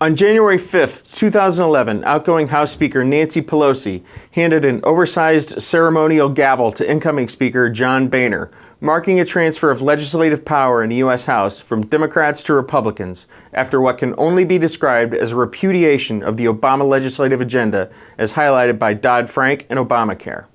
On January 5, 2011, outgoing House Speaker Nancy Pelosi handed an oversized ceremonial gavel to incoming Speaker John Boehner, marking a transfer of legislative power in the U.S. House from Democrats to Republicans after what can only be described as a repudiation of the Obama legislative agenda as highlighted by Dodd-Frank and Obamacare.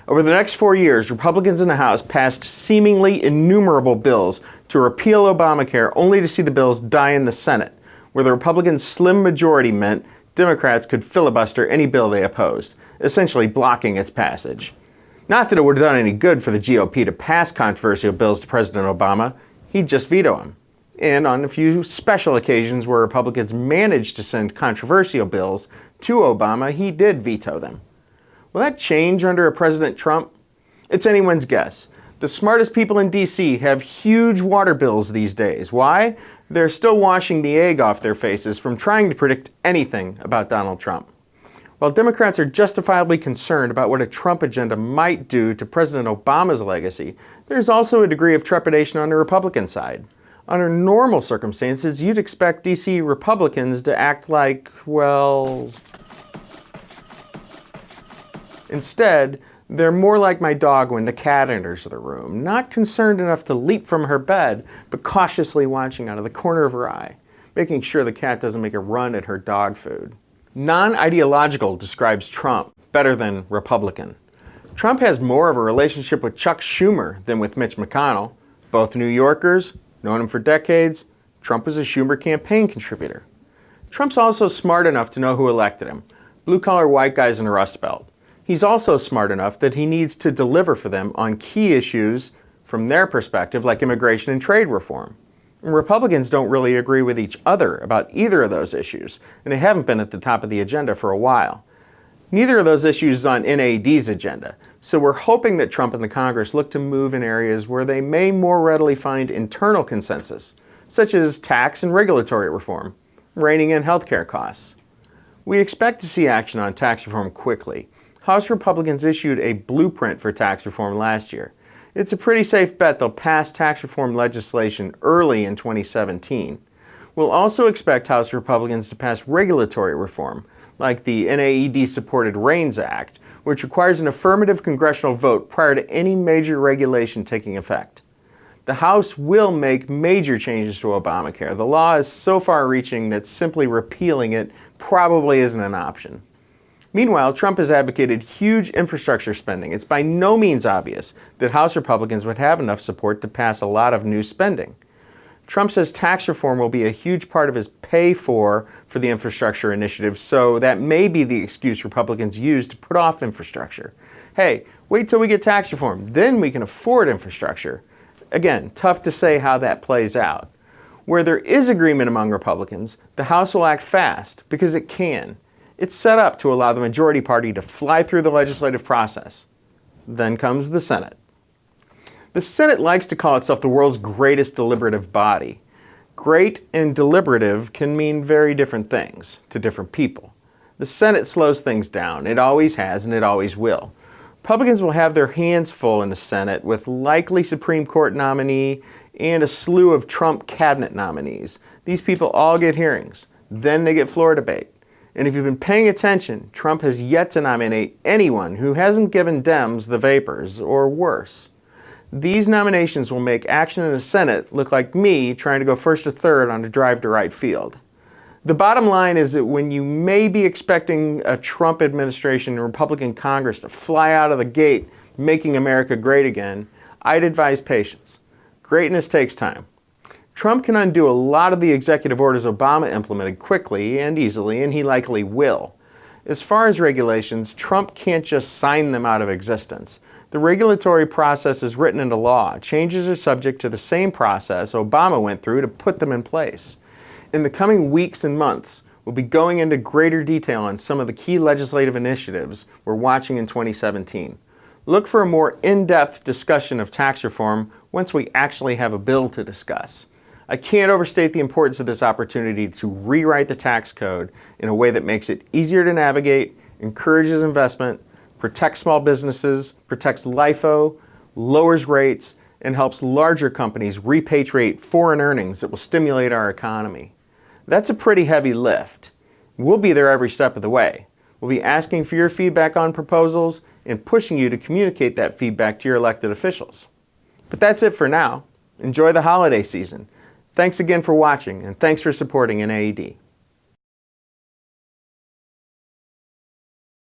Over the next 4 years, Republicans in the House passed seemingly innumerable bills to repeal Obamacare only to see the bills die in the Senate, where the Republicans' slim majority meant Democrats could filibuster any bill they opposed, essentially blocking its passage. Not that it would have done any good for the GOP to pass controversial bills to President Obama, he'd just veto them. And on a few special occasions where Republicans managed to send controversial bills to Obama, he did veto them. Will that change under President Trump? It's anyone's guess. The smartest people in D.C. have huge water bills these days. Why? They're still washing the egg off their faces from trying to predict anything about Donald Trump. While Democrats are justifiably concerned about what a Trump agenda might do to President Obama's legacy, there's also a degree of trepidation on the Republican side. Under normal circumstances, you'd expect D.C. Republicans to act like, well... Instead, they're more like my dog when the cat enters the room, not concerned enough to leap from her bed, but cautiously watching out of the corner of her eye, making sure the cat doesn't make a run at her dog food. Non-ideological describes Trump better than Republican. Trump has more of a relationship with Chuck Schumer than with Mitch McConnell. Both New Yorkers, known him for decades. Trump was a Schumer campaign contributor. Trump's also smart enough to know who elected him, blue-collar white guys in the Rust Belt. He's also smart enough that he needs to deliver for them on key issues from their perspective, like immigration and trade reform. And Republicans don't really agree with each other about either of those issues, and they haven't been at the top of the agenda for a while. Neither of those issues is on NAED's agenda, so we're hoping that Trump and the Congress look to move in areas where they may more readily find internal consensus, such as tax and regulatory reform, reining in healthcare costs. We expect to see action on tax reform quickly. House Republicans issued a blueprint for tax reform last year. It's a pretty safe bet they'll pass tax reform legislation early in 2017. We'll also expect House Republicans to pass regulatory reform, like the NAED-supported REINS Act, which requires an affirmative congressional vote prior to any major regulation taking effect. The House will make major changes to Obamacare. The law is so far-reaching that simply repealing it probably isn't an option. Meanwhile, Trump has advocated huge infrastructure spending. It's by no means obvious that House Republicans would have enough support to pass a lot of new spending. Trump says tax reform will be a huge part of his pay for the infrastructure initiative, so that may be the excuse Republicans use to put off infrastructure. Hey, wait till we get tax reform, then we can afford infrastructure. Again, tough to say how that plays out. Where there is agreement among Republicans, the House will act fast because it can. It's set up to allow the majority party to fly through the legislative process. Then comes the Senate. The Senate likes to call itself the world's greatest deliberative body. Great and deliberative can mean very different things to different people. The Senate slows things down. It always has and it always will. Republicans will have their hands full in the Senate with likely Supreme Court nominee and a slew of Trump cabinet nominees. These people all get hearings. Then they get floor debate. And if you've been paying attention, Trump has yet to nominate anyone who hasn't given Dems the vapors, or worse. These nominations will make action in the Senate look like me trying to go first or third on a drive to right field. The bottom line is that when you may be expecting a Trump administration and Republican Congress to fly out of the gate, making America great again, I'd advise patience. Greatness takes time. Trump can undo a lot of the executive orders Obama implemented quickly and easily, and he likely will. As far as regulations, Trump can't just sign them out of existence. The regulatory process is written into law. Changes are subject to the same process Obama went through to put them in place. In the coming weeks and months, we'll be going into greater detail on some of the key legislative initiatives we're watching in 2017. Look for a more in-depth discussion of tax reform once we actually have a bill to discuss. I can't overstate the importance of this opportunity to rewrite the tax code in a way that makes it easier to navigate, encourages investment, protects small businesses, protects LIFO, lowers rates, and helps larger companies repatriate foreign earnings that will stimulate our economy. That's a pretty heavy lift. We'll be there every step of the way. We'll be asking for your feedback on proposals and pushing you to communicate that feedback to your elected officials. But that's it for now. Enjoy the holiday season. Thanks again for watching, and thanks for supporting NAED.